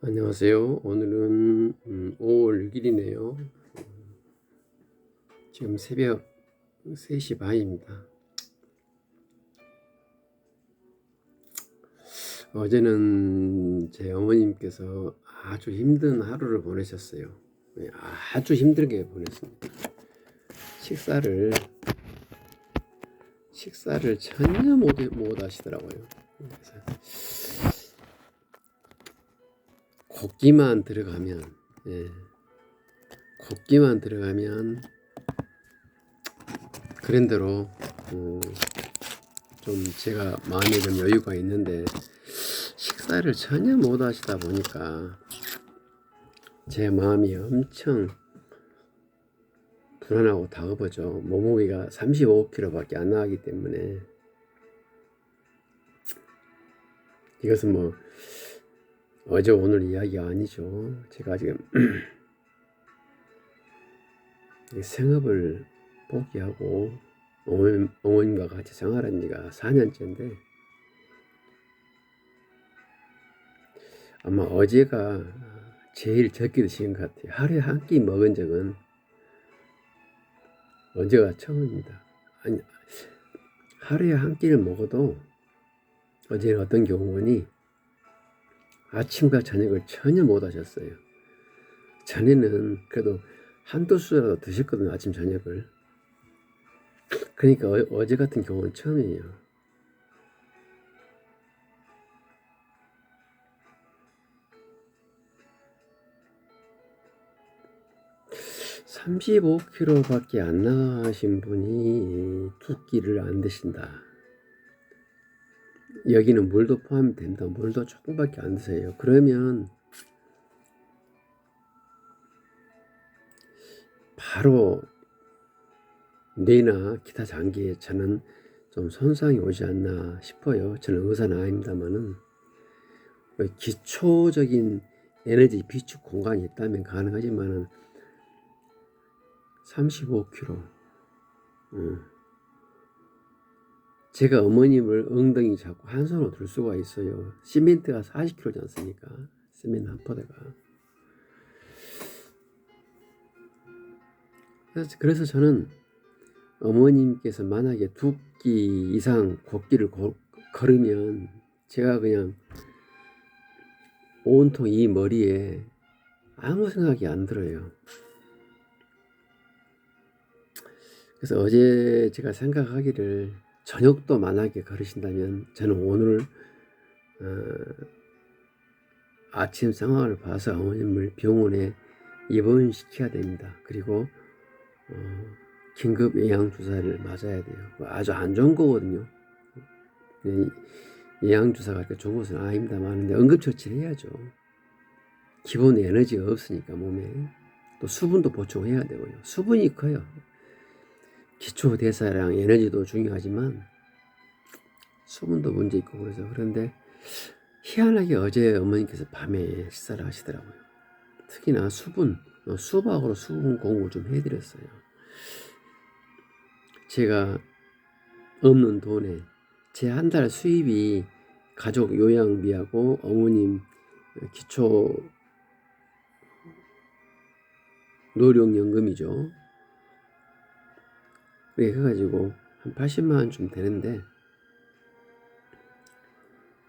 안녕하세요. 오늘은 5월 6일이네요. 지금 새벽 3시 반입니다. 어제는 제 어머님께서 아주 힘든 하루를 보내셨어요. 네, 아주 힘들게 보냈습니다. 식사를 전혀 못 하시더라고요. 그래서 걷기만 들어가면, 예, 걷기만 들어가면 그랜대로 좀 제가 마음에 좀 여유가 있는데 식사를 전혀 못 하시다 보니까 제 마음이 엄청 불안하고 다급하죠. 몸무게가 35kg밖에 안 나가기 때문에 이것은 뭐 어제 오늘 이야기가 아니죠. 제가 지금 생업을 포기하고 어머님과 같이 생활한 지가 4년째인데 아마 어제가 제일 적게 드신 것 같아요. 하루에 한 끼 먹은 적은 어제가 처음입니다. 아니, 하루에 한 끼를 먹어도 어제는 어떤 경우니 아침과 저녁을 전혀 못 하셨어요. 전에는 그래도 한두 수라도 드셨거든요. 아침 저녁을. 그러니까 어제 같은 경우는 처음이에요. (35kg밖에) 안 나가신 분이 두 끼를 안 드신다. 여기는 물도 포함이 된다. 물도 조금밖에 안 드세요. 그러면 바로 뇌나 기타 장기에 저는 좀 손상이 오지 않나 싶어요. 저는 의사는 아닙니다만은 기초적인 에너지 비축 공간이 있다면 가능하지만은 35kg. 제가 어머님을 엉덩이 잡고 한 손으로 들 수가 있어요. 시멘트가 40kg지 않습니까? 시멘트 한 포대가. 그래서 저는 어머님께서 만약에 2끼 이상 걷기를 걸으면 제가 그냥 온통 이 머리에 아무 생각이 안 들어요. 그래서 어제 제가 생각하기를 저녁도 만약에 걸으신다면 저는 오늘 아침 상황을 봐서 어머님을 병원에 입원시켜야 됩니다. 그리고 긴급 영양주사를 맞아야 돼요. 아주 안 좋은 거거든요. 영양주사가 그렇게 좋은 것은 아닙니다만 응급처치를 해야죠. 기본 에너지가 없으니까 몸에. 또 수분도 보충해야 되고요. 수분이 커요. 기초대사량 에너지도 중요하지만 수분도 문제 있고 그런데 희한하게 어제 어머니께서 밤에 식사를 하시더라고요. 특히나 수박으로 수분 공급을 좀 해드렸어요. 제가 없는 돈에 제 한 달 수입이 가족 요양비하고 어머님 기초 노령연금이죠. 그렇게 해가지고 한 80만 원쯤 되는데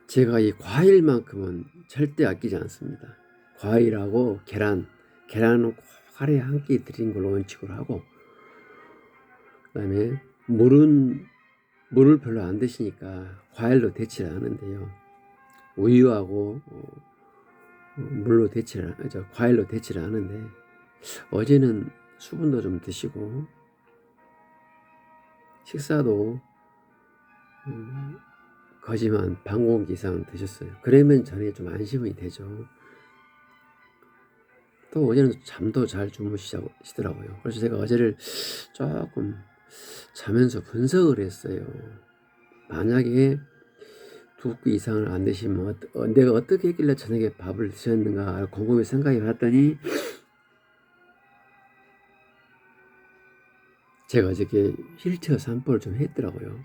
제가 이 과일만큼은 절대 아끼지 않습니다. 과일하고 계란은 꼭 하루에 한 끼 드리는 걸로 원칙으로 하고, 그 다음에 물을 별로 안 드시니까 과일로 대체를 하는데요. 우유하고 과일로 대체를 하는데 어제는 수분도 좀 드시고 식사도 거지만 반 공기 이상 드셨어요. 그러면 저녁에 좀 안심이 되죠. 또 어제는 잠도 잘 주무시더라고요. 그래서 제가 어제를 조금 자면서 분석을 했어요. 만약에 2끼 이상을 안 드시면 내가 어떻게 했길래 저녁에 밥을 드셨는가 곰곰이 생각해 봤더니 제가 어저께 휠체어 산보를 좀 했더라고요.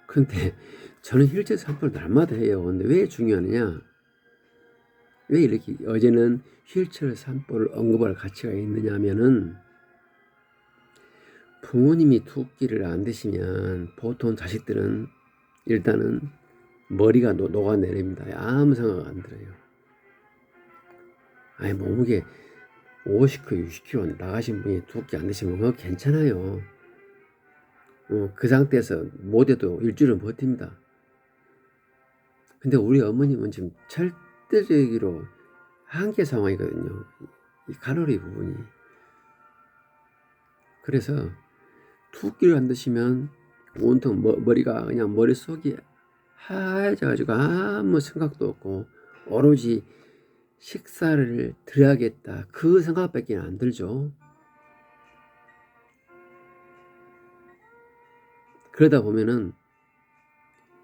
근데 저는 휠체어 산보를 날마다 해요. 근데 왜 중요하느냐? 왜 이렇게 어제는 휠체어 산보를 언급할 가치가 있느냐 하면은, 부모님이 두 끼를 안 드시면 보통 자식들은 일단은 머리가 녹아내립니다. 아무 생각 안 들어요. 아니, 몸무게 50kg, 60kg 나가신 분이 두 끼 안 드시면 그거 괜찮아요. 그 상태에서 못해도 일주일은 버팁니다. 근데 우리 어머님은 지금 절대적으로 한계 상황이거든요. 이 칼로리 부분이. 그래서 두 끼를 안 드시면 온통 머리가 그냥 머릿속이 하얘져가지고 아무 생각도 없고 오로지 식사를 드려야겠다 그 생각밖에 안 들죠. 그러다 보면은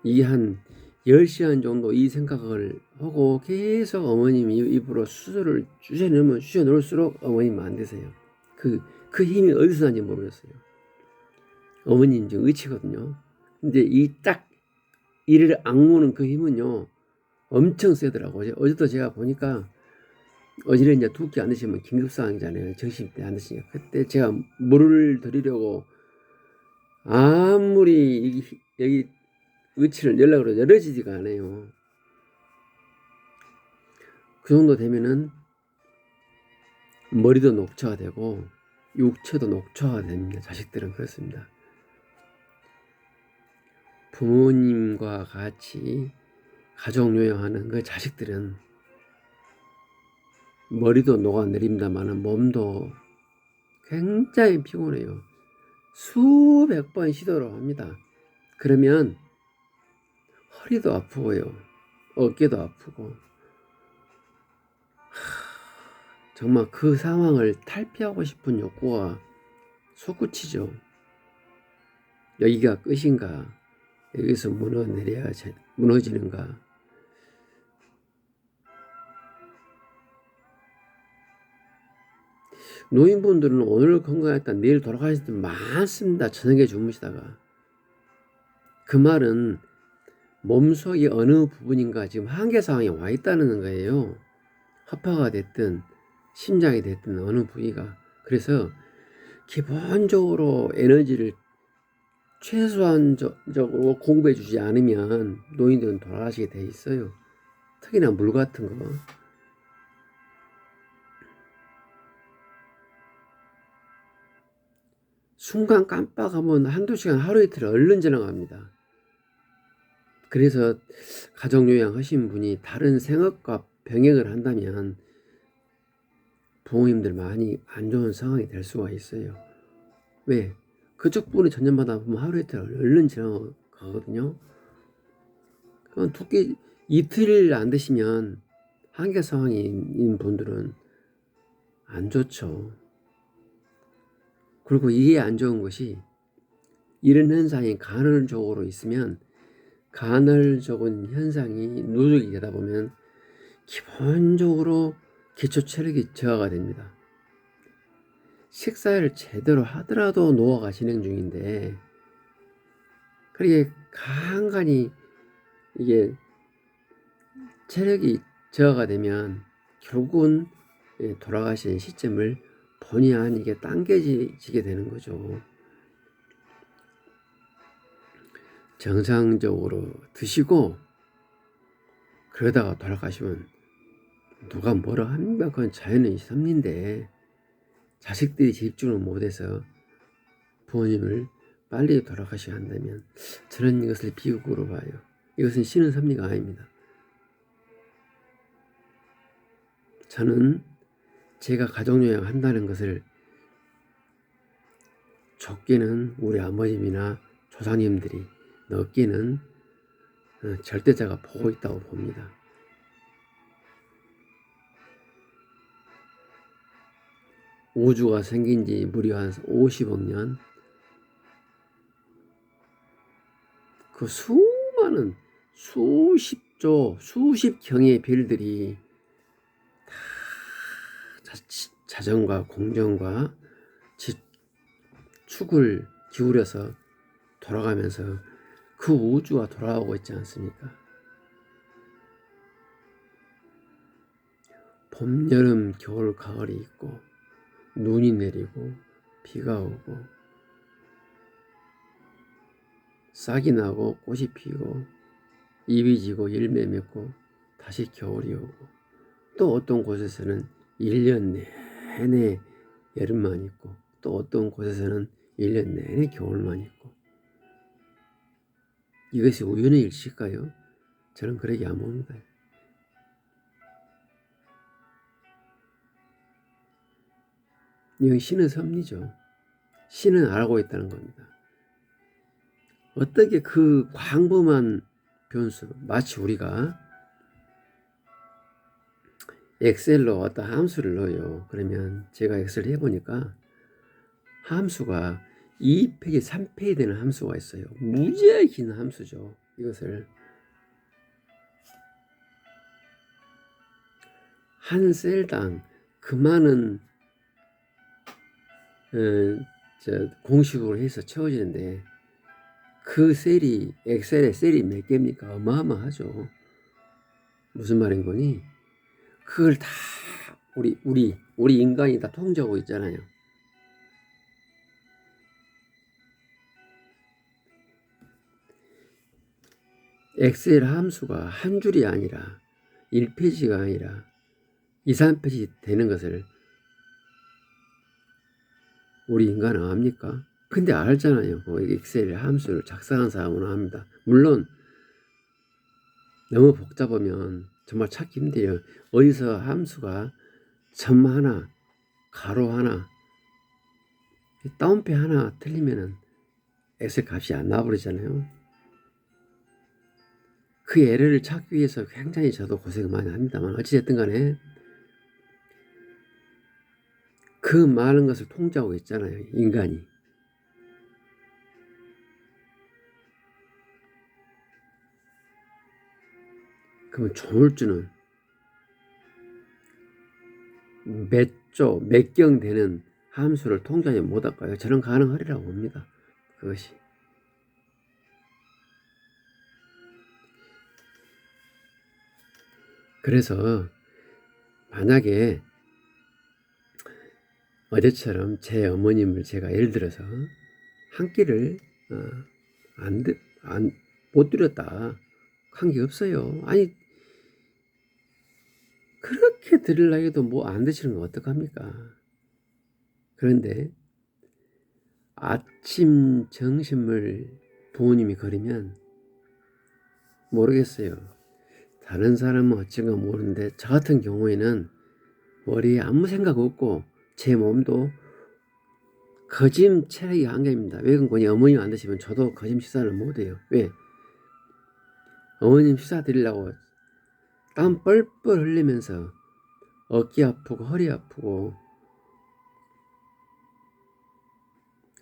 이 한 10시간 정도 이 생각을 하고 계속 어머님이 입으로 수저를 주셔놓을수록 어머님 안 되세요. 그 힘이 어디서 나는지 모르겠어요. 어머님 지금 의치거든요. 근데 이 딱 이를 악무는 그 힘은요 엄청 세더라고요. 어제도 제가 보니까, 어제는 이제 두 끼 안 드시면 긴급 상황이잖아요. 점심 때 안 드시니까. 그때 제가 물을 드리려고 아무리 여기 의치를 연락으로 열어지지가 않아요. 그 정도 되면은 머리도 녹초가 되고 육체도 녹초가 됩니다. 자식들은 그렇습니다. 부모님과 같이 가족 요양하는 그 자식들은 머리도 녹아내립니다만 몸도 굉장히 피곤해요. 수백 번 시도를 합니다. 그러면 허리도 아프고요. 어깨도 아프고. 정말 그 상황을 탈피하고 싶은 욕구가 솟구치죠. 여기가 끝인가? 여기서 무너지는가? 노인분들은 오늘 건강했다 내일 돌아가신 분 많습니다. 저녁에 주무시다가. 그 말은 몸속의 어느 부분인가 지금 한계 상황에 와 있다는 거예요. 허파가 됐든 심장이 됐든 어느 부위가. 그래서 기본적으로 에너지를 최소한적으로 공부해 주지 않으면 노인들은 돌아가시게 돼 있어요. 특히나 물 같은 거. 순간 깜빡하면 한두 시간 하루 이틀 얼른 지나갑니다. 그래서 가족요양 하신 분이 다른 생업과 병행을 한다면 부모님들 많이 안 좋은 상황이 될 수가 있어요. 왜? 그쪽 분이 전염받아 보면 하루 이틀 얼른 지나가거든요. 그럼 두 끼 이틀 안 드시면 한계 상황인 분들은 안 좋죠. 그리고 이게 안 좋은 것이, 이런 현상이 간헐적으로 있으면 간헐적인 현상이 누적이 되다 보면 기본적으로 기초 체력이 저하가 됩니다. 식사를 제대로 하더라도 노화가 진행 중인데, 그렇게 간간히 이게 체력이 저하가 되면 결국은 돌아가시는 시점을 본의 아니게 당겨지게 되는 거죠. 정상적으로 드시고 그러다가 돌아가시면 누가 뭐라 합니까? 그건 자연의 섭리인데, 자식들이 집중을 못해서 부모님을 빨리 돌아가셔야 한다면 저는 이것을 비극으로 봐요. 이것은 신의 섭리가 아닙니다. 저는 제가 가족요양 한다는 것을 적게는 우리 아버님이나 조상님들이, 넓게는 절대자가 보고 있다고 봅니다. 우주가 생긴 지 무려 한 50억 년, 그 수많은 수십조, 수십경의 별들이 다 자전과 공정과 축을 기울여서 돌아가면서 그 우주가 돌아오고 있지 않습니까? 봄, 여름, 겨울, 가을이 있고 눈이 내리고 비가 오고 싹이 나고 꽃이 피고 잎이 지고 열매 맺고 다시 겨울이 오고 또 어떤 곳에서는 1년 내내 여름만 있고 또 어떤 곳에서는 1년 내내 겨울만 있고 이것이 우연의 일치일까요? 저는 그러지 안 봅니다. 이건 신의 섭리죠. 신은 알고 있다는 겁니다. 어떻게 그 광범한 변수, 마치 우리가 엑셀로 어떤 함수를 넣어요. 그러면 제가 엑셀을 해보니까 함수가 2페이지, 3페이지 되는 함수가 있어요. 무지하게 긴 함수죠. 이것을 한 셀당 그 많은 공식으로 해서 채워지는데 그 셀이 엑셀의 셀이 몇 개입니까? 어마어마하죠. 무슨 말인 거니? 그걸 다 우리 인간이 다 통제하고 있잖아요. 엑셀 함수가 한 줄이 아니라 1페이지가 아니라 2, 3페이지 되는 것을 우리 인간은 압니까? 근데 알잖아요. 엑셀 함수를 작성한 사람은 압니다. 물론 너무 복잡하면 정말 찾기 힘들어요. 어디서 함수가 점 하나, 가로 하나, 따옴표 하나 틀리면은 엑셀 값이 안 나와버리잖아요. 그 에러를 찾기 위해서 굉장히 저도 고생을 많이 합니다만 어찌됐든 간에 그 많은 것을 통제하고 있잖아요. 인간이. 그러면 조물주는 몇 조, 몇 경 되는 함수를 통제하지 못할까요? 저는 가능하리라고 봅니다. 그것이. 그래서 만약에 어제처럼 제 어머님을 제가 예를 들어서 한 끼를 못 드렸다 한 게 없어요. 아니 그렇게 드리려 해도 뭐 안 드시는 건 어떡합니까? 그런데 아침 점심을 부모님이 거리면 모르겠어요. 다른 사람은 어쩐가 모르는데 저 같은 경우에는 머리에 아무 생각 없고 제 몸도 거짐 체력이 한계입니다. 왜 그러니 어머님 안 드시면 저도 거짐 식사를 못해요. 왜? 어머님 식사 드리려고 땀 뻘뻘 흘리면서 어깨 아프고 허리 아프고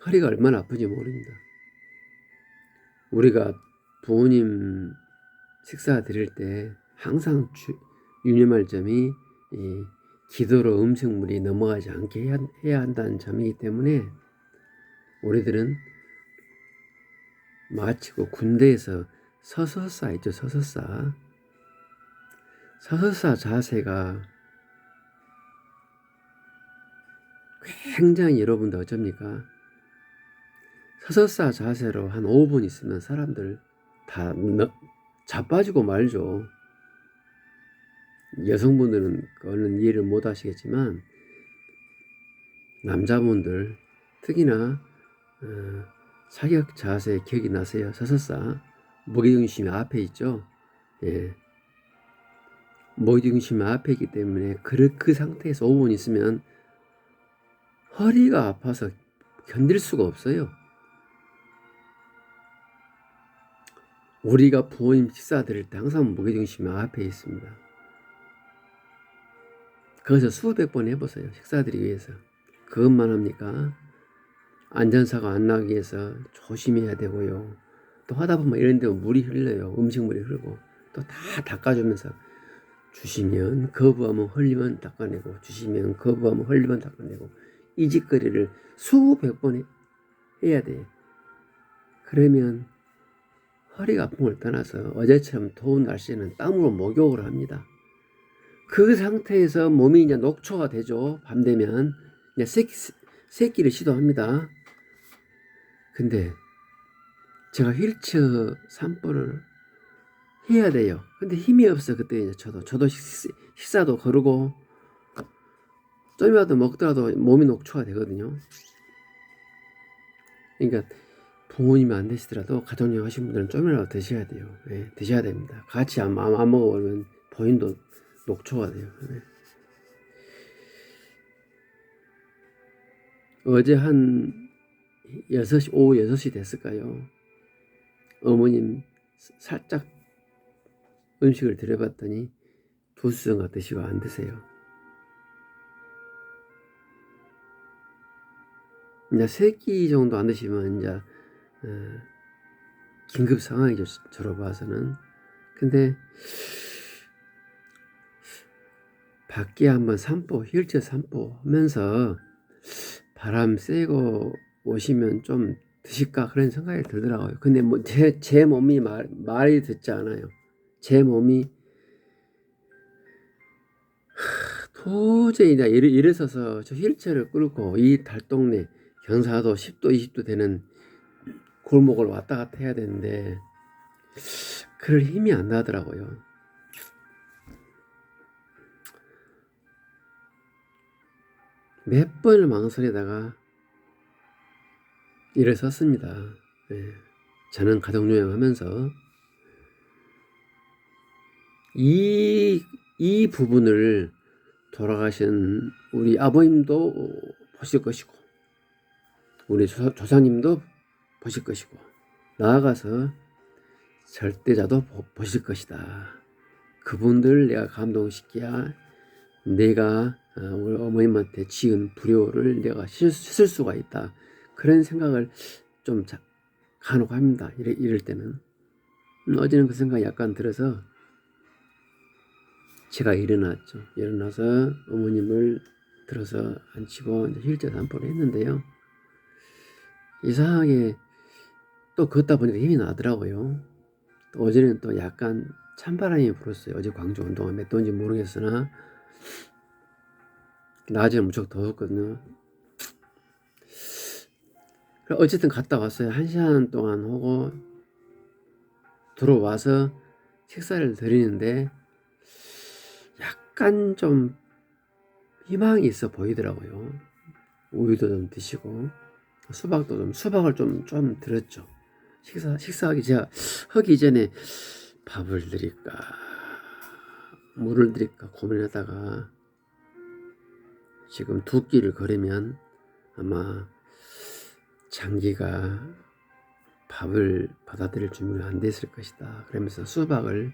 허리가 얼마나 아픈지 모릅니다. 우리가 부모님 식사 드릴 때 항상 유념할 점이 이 기도로 음식물이 넘어가지 않게 해야 한다는 점이기 때문에 우리들은 마치고 군대에서 서서사 있죠. 서서사 자세가 굉장히 여러분들 어쩝니까? 서서사 자세로 한 5분 있으면 사람들 다 자빠지고 말죠. 여성분들은 그거는 이해를 못 하시겠지만 남자분들 특히나 사격 자세 기억이 나세요? 서서사 무게중심이 앞에 있죠. 예. 무게중심이 앞에 있기 때문에 그 상태에서 5분 있으면 허리가 아파서 견딜 수가 없어요. 우리가 부모님 식사 드릴 때 항상 무게중심이 앞에 있습니다. 그것을 수백 번 해보세요. 식사 드리기 위해서. 그것만 합니까? 안전사고 안 나기 위해서 조심해야 되고요. 또 하다 보면 이런 데 물이 흘러요. 음식물이 흐르고 또 다 닦아주면서 주시면 거부하면 흘리면 닦아내고 주시면 거부하면 흘리면 닦아내고 이 짓거리를 수백 번 해야 돼요. 그러면 허리가 아픔을 떠나서 어제처럼 더운 날씨에는 땀으로 목욕을 합니다. 그 상태에서 몸이 이제 녹초가 되죠. 밤 되면 이제 새끼를 시도합니다. 근데 제가 휠체어 산보를 해야 돼요. 근데 힘이 없어. 그때 이제 저도 식사도 거르고 좀이라도 먹더라도 몸이 녹초가 되거든요. 그러니까 부모님이 안 되시더라도 가족여행 하신 분들은 좀이라도 드셔야 돼요. 네, 드셔야 됩니다. 같이 안 먹어버리면 본인도 녹초가 돼요. 네. 어제 한 6시, 오후 6시 됐을까요? 어머님 살짝 음식을 드려봤더니 두 수저가 드시고 안 드세요. 이제 3끼 정도 안 드시면 이제 긴급 상황이죠. 저로 봐서는. 근데 밖에 한번 휠체어 산보 하면서 바람 쐬고 오시면 좀 드실까 그런 생각이 들더라고요. 근데 뭐 제 몸이 말이 듣지 않아요. 제 몸이 도저히 일어서서 저 휠체어를 끌고 이 달동네 경사도 10도 20도 되는 골목을 왔다 갔다 해야 되는데 그럴 힘이 안 나더라고요. 몇 번을 망설이다가 일어섰습니다. 네. 저는 가족여행 하면서 이 부분을 돌아가신 우리 아버님도 보실 것이고 우리 조상님도 보실 것이고 나아가서 절대자도 보실 것이다. 그분들 내가 감동시켜야 내가 우리 어머님한테 지은 불효를 내가 씻을 수가 있다. 그런 생각을 좀 간혹 합니다. 이럴 때는. 어제는 그 생각이 약간 들어서 제가 일어났죠. 일어나서 어머님을 들어서 앉히고 휠체어 산보를 했는데요. 이상하게 또 걷다 보니까 힘이 나더라고요. 또 어제는 또 약간 찬바람이 불었어요. 어제 광주 운동화 몇 도인지 모르겠으나 낮에는 무척 더웠거든요. 어쨌든 갔다 왔어요. 1시간 동안 하고 들어와서 식사를 드리는데 약간 좀 희망이 있어 보이더라고요. 우유도 좀 드시고 수박을 좀 들었죠. 식사하기 제가 하기 전에 밥을 드릴까 물을 드릴까 고민하다가 지금 2끼를 걸으면 아마 장기가 밥을 받아들일 준비가 안 됐을 것이다. 그러면서 수박을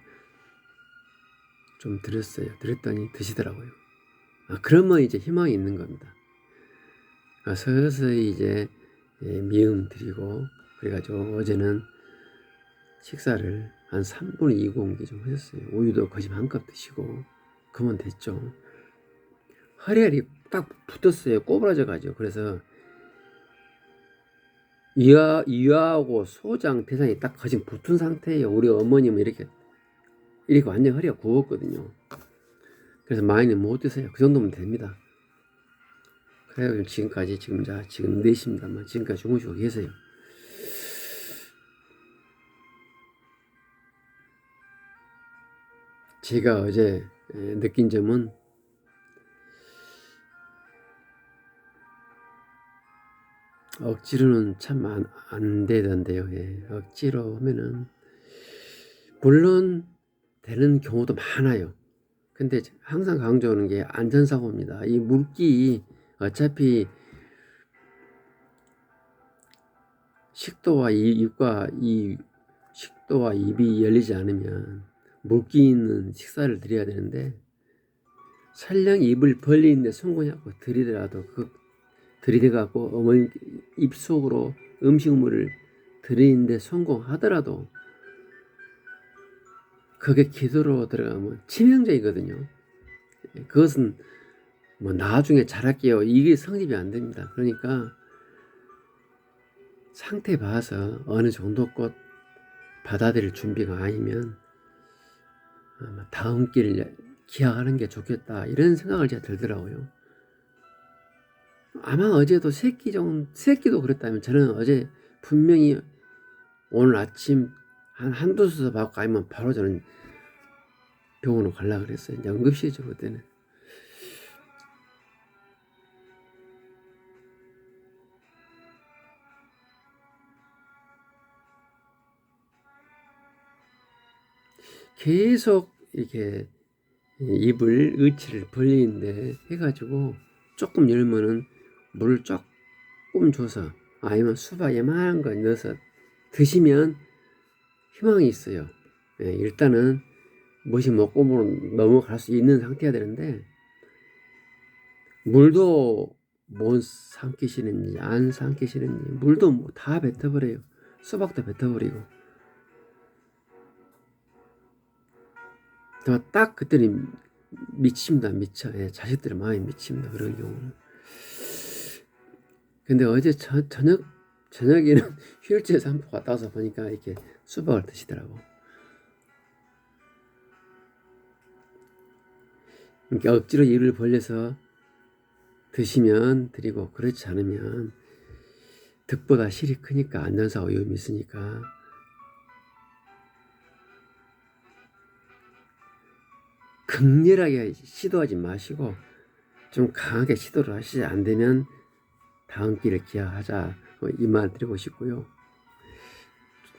좀 드렸어요. 드렸더니 드시더라고요. 그러면 이제 희망이 있는 겁니다. 서서히 이제 미음 드리고 그래가지고 어제는 식사를 한 3분의 2 공기 좀 하셨어요. 우유도 거의 한 컵 드시고 그러면 됐죠. 허리알이 딱 붙었어요. 꼬부라져 가지고. 그래서 이하하고 소장 대상이 딱 거진 붙은 상태예요. 우리 어머님은 이렇게 완전 허리가 굽었거든요. 그래서 많이는 못 드세요. 그 정도면 됩니다. 그래서 지금까지 지금 4시입니다만 지금까지 주무시고 계세요. 제가 어제 느낀 점은 억지로는 참 안 되던데요. 억지로 하면은 물론 되는 경우도 많아요. 근데 항상 강조하는 게 안전사고입니다. 이 물기 어차피 식도와 입이 열리지 않으면 물기 있는 식사를 드려야 되는데 설령 입을 벌리는데 성공하고 들이더라도 들이대갖고 어머니 입속으로 음식물을 들이는데 성공하더라도 그게 기도로 들어가면 치명적이거든요. 그것은 뭐 나중에 잘할게요. 이게 성립이 안 됩니다. 그러니까 상태 봐서 어느 정도껏 받아들일 준비가 아니면 아마 다음 길을 기약하는 게 좋겠다, 이런 생각을 제가 들더라고요. 아마 어제도 새끼도 그랬다면, 저는 어제 분명히 오늘 아침 한두 수서 받고 아니면 바로 저는 병원으로 가려고 그랬어요. 이제 응급실이죠, 그때는. 계속 이렇게 입을 의치를 벌리는데 해가지고 조금 열면은 물을 조금 줘서 아니면 수박 예만한 거 넣어서 드시면 희망이 있어요. 예, 일단은 무엇이 먹고 넘어갈 수 있는 상태가 되는데, 물도 못 삼키시는지 안 삼키시는지, 물도 뭐 다 뱉어버려요. 수박도 뱉어버리고. 딱 그때는 미칩니다. 미쳐. 예, 자식들의 마음이 미칩니다. 그런 경우는. 근데 어제 저녁에는 휴일째 산보 갔다 와서 보니까 이렇게 수박을 드시더라고. 이렇게 억지로 입을 벌려서 드시면 드리고, 그렇지 않으면 득보다 실이 크니까, 안전사고 위험이 있으니까 극렬하게 시도하지 마시고 좀 강하게 시도를 하시지, 안 되면 다음 길을 기약하자, 이 말 드리고 싶고요.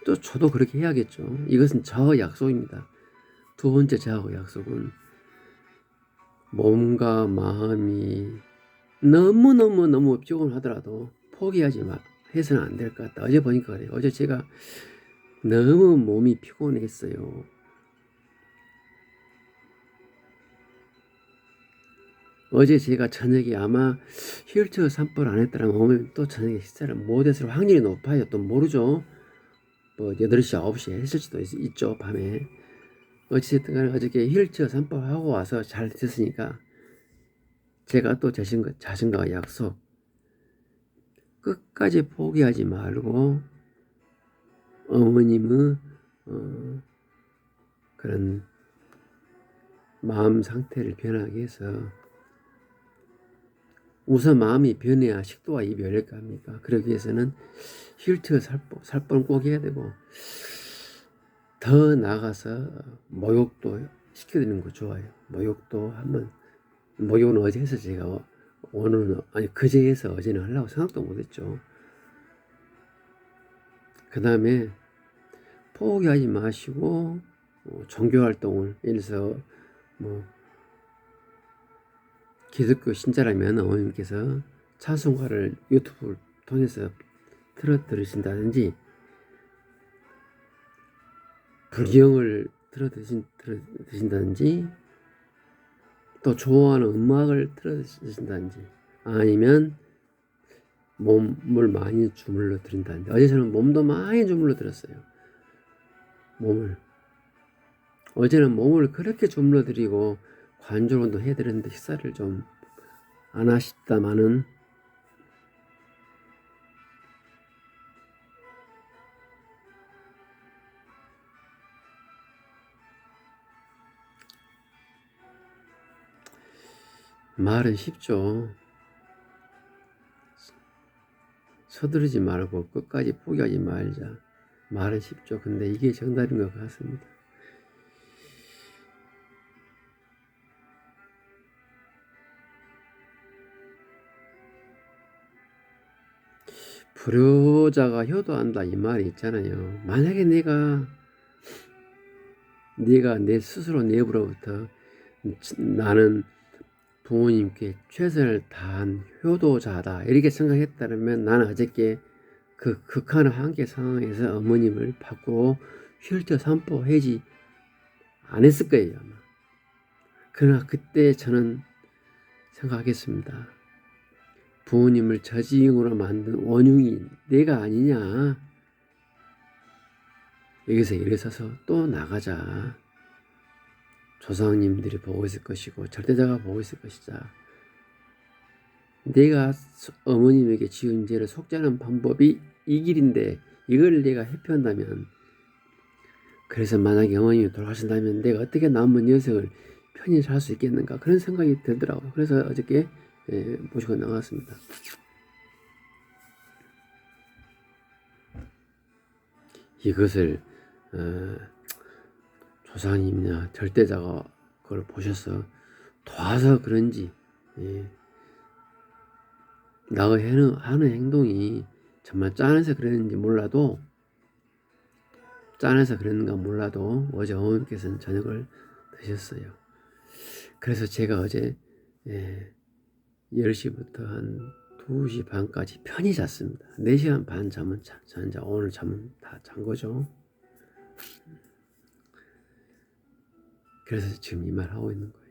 또 저도 그렇게 해야겠죠. 이것은 저 약속입니다. 두 번째 저하고 약속은, 몸과 마음이 너무 피곤하더라도 포기하지 해서는 안 될 것 같다. 어제 보니까 그래요. 어제 제가 너무 몸이 피곤했어요. 어제 제가 저녁에 아마 휠체어 산보를 안 했더라면 오늘 또 저녁에 식사를 못했을 확률이 높아요. 또 모르죠. 뭐 8시, 9시에 했을 수도 있죠, 밤에. 어찌됐든 간에 어저께 휠체어 산보하고 와서 잘 됐으니까, 제가 또 자신과 약속, 끝까지 포기하지 말고 어머님의 그런 마음 상태를 변하게 해서, 우선 마음이 변해야 식도와 입이 열릴 거 아닙니까? 그러기 위해서는 휠체어 살포는 꼭 해야 되고, 더 나아가서 목욕도 시켜드리는 거 좋아요. 목욕도 한번, 목욕은 어제 해서 제가 오늘은, 아니 그제 해서 어제는 하려고 생각도 못했죠. 그 다음에 포기하지 마시고 종교활동을, 예를 들어서 뭐 기독교 신자라면 어머님께서 찬송가를 유튜브를 통해서 틀어 들으신다든지, 불경을 틀어 드신다든지, 또 좋아하는 음악을 틀어 드신다든지, 아니면 몸을 많이 주물러 드린다든지. 어제 저는 몸도 많이 주물러 드렸어요. 어제는 몸을 그렇게 주물러 드리고 관절운동 해드렸는데, 식사를 좀 안 하셨다마는 말은 쉽죠. 서두르지 말고 끝까지 포기하지 말자. 말은 쉽죠. 근데 이게 정답인 것 같습니다. 불효자가 효도한다, 이 말이 있잖아요. 만약에 내가 내 스스로 내부로부터 나는 부모님께 최선을 다한 효도자다, 이렇게 생각했다면, 나는 어저께 그 극한의 한계 상황에서 어머님을 밖으로 휠체어 산보하지 안 했을 거예요, 아마. 그러나 그때 저는 생각하겠습니다. 부모님을 저지경으로 만든 원흉이 내가 아니냐. 여기서 일어서서 또 나가자. 조상님들이 보고 있을 것이고 절대자가 보고 있을 것이다. 내가 어머님에게 지은 죄를 속죄하는 방법이 이 길인데, 이걸 내가 회피한다면 그래서 만약에 어머님이 돌아가신다면 내가 어떻게 남은 녀석을 편히 살 수 있겠는가 그런 생각이 들더라고요. 그래서 어저께 모시고 나갔습니다. 이것을 조상님이나 절대자가 그걸 보셔서 도와서 그런지 나가 하는 행동이 정말 짠해서 그랬는지 몰라도 짠해서 그랬는가 몰라도 어제 어머님께서는 저녁을 드셨어요. 그래서 제가 어제 10시부터 한 2시 반까지 편히 잤습니다. 4시간 반 잠은 잔자 오늘 잠은 다 잔 거죠. 그래서 지금 이 말 하고 있는 거예요.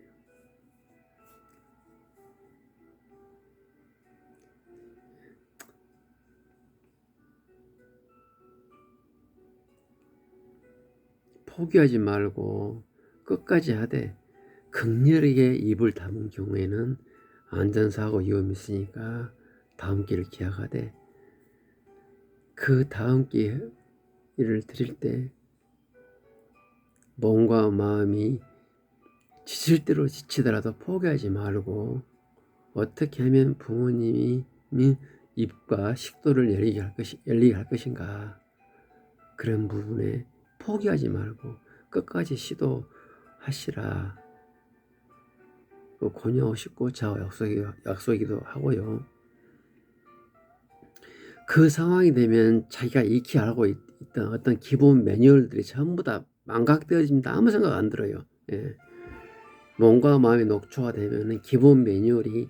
포기하지 말고 끝까지 하되 극렬하게 입을 다문 경우에는 안전사고 위험이 있으니까 다음 기를 기약하되 그 다음 기회를 드릴 때 몸과 마음이 지칠 대로 지치더라도 포기하지 말고 어떻게 하면 부모님이 입과 식도를 열리게 할 것인가 그런 부분에 포기하지 말고 끝까지 시도하시라. 권유하시고 저와 약속이기도 하고요. 그 상황이 되면 자기가 익히 알고 있던 어떤 기본 매뉴얼들이 전부 다 망각되어집니다. 아무 생각 안 들어요. 몸과 마음이 녹초가 되면 기본 매뉴얼이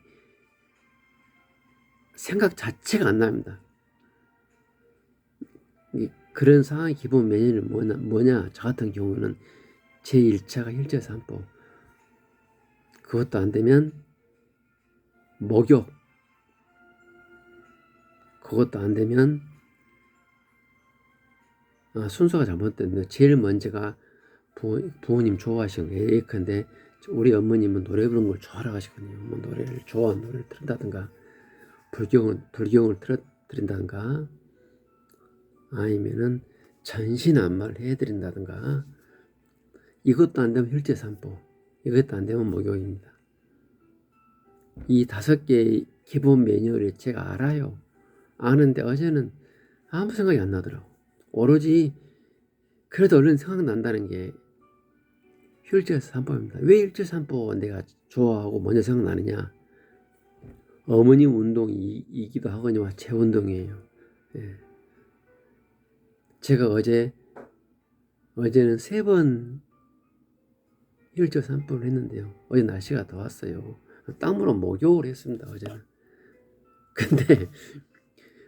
생각 자체가 안 납니다. 그런 상황의 기본 매뉴얼은 뭐냐? 저 같은 경우는 제1차가 일제산법. 그것도 안 되면 목욕. 그것도 안 되면 순서가 잘못됐는데 제일 먼저가 부모님 좋아하시는 거예요. 예컨대 우리 어머님은 노래 부르는 걸 좋아라 하시거든요. 뭐 좋아하는 노래를 틀었다든가 불경을 틀어드린다든가 아니면은 전신안마를 해드린다든가 이것도 안 되면 혈제산법, 이것도 안 되면 목욕입니다. 이 5개의 기본 매뉴얼을 제가 알아요. 아는데 어제는 아무 생각이 안 나더라고. 오로지 그래도 얼른 생각난다는 게 혈제산법입니다. 왜 혈제산법은 내가 좋아하고 먼저 생각나느냐? 어머님 운동이기도 하거니와 제 운동이에요. 제가 어제는 3번 혈제산법을 했는데요. 어제 날씨가 더웠어요. 땀으로 목욕을 했습니다. 어제는. 근데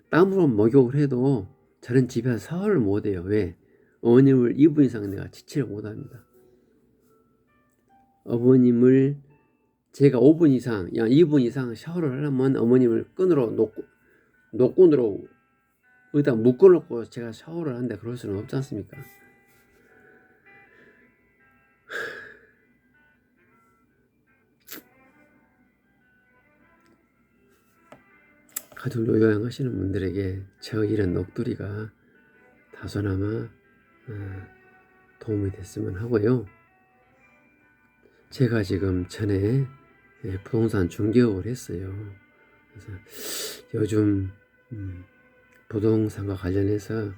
땀으로 목욕을 해도 저는 집에서 샤워를 못해요. 왜? 어머님을 2분 이상 내가 지치를 못합니다. 어머님을 제가 5분 이상, 2분 이상 샤워를 하려면 어머님을 노끈으로 여기다 묶어놓고 제가 샤워를 하는데 그럴 수는 없지 않습니까? 가족 요양하시는 분들에게 저 이런 녹두리가 다소나마 도움이 됐으면 하고요. 제가 지금 전에 부동산 중개업을 했어요. 그래서 요즘 부동산과 관련해서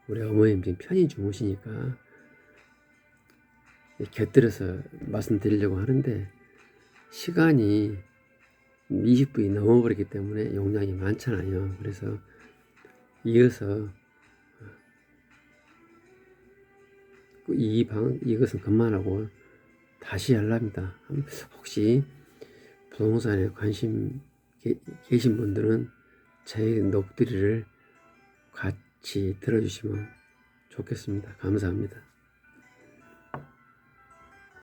우리 어머님 지금 편히 주무시니까 곁들여서 말씀드리려고 하는데 시간이 20분이 넘어버리기 때문에 용량이 많잖아요. 그래서 이어서 이것은 그만하고 다시 하랍니다. 혹시 부동산에 관심 계신 분들은 제 녹두리를 같이 들어주시면 좋겠습니다. 감사합니다.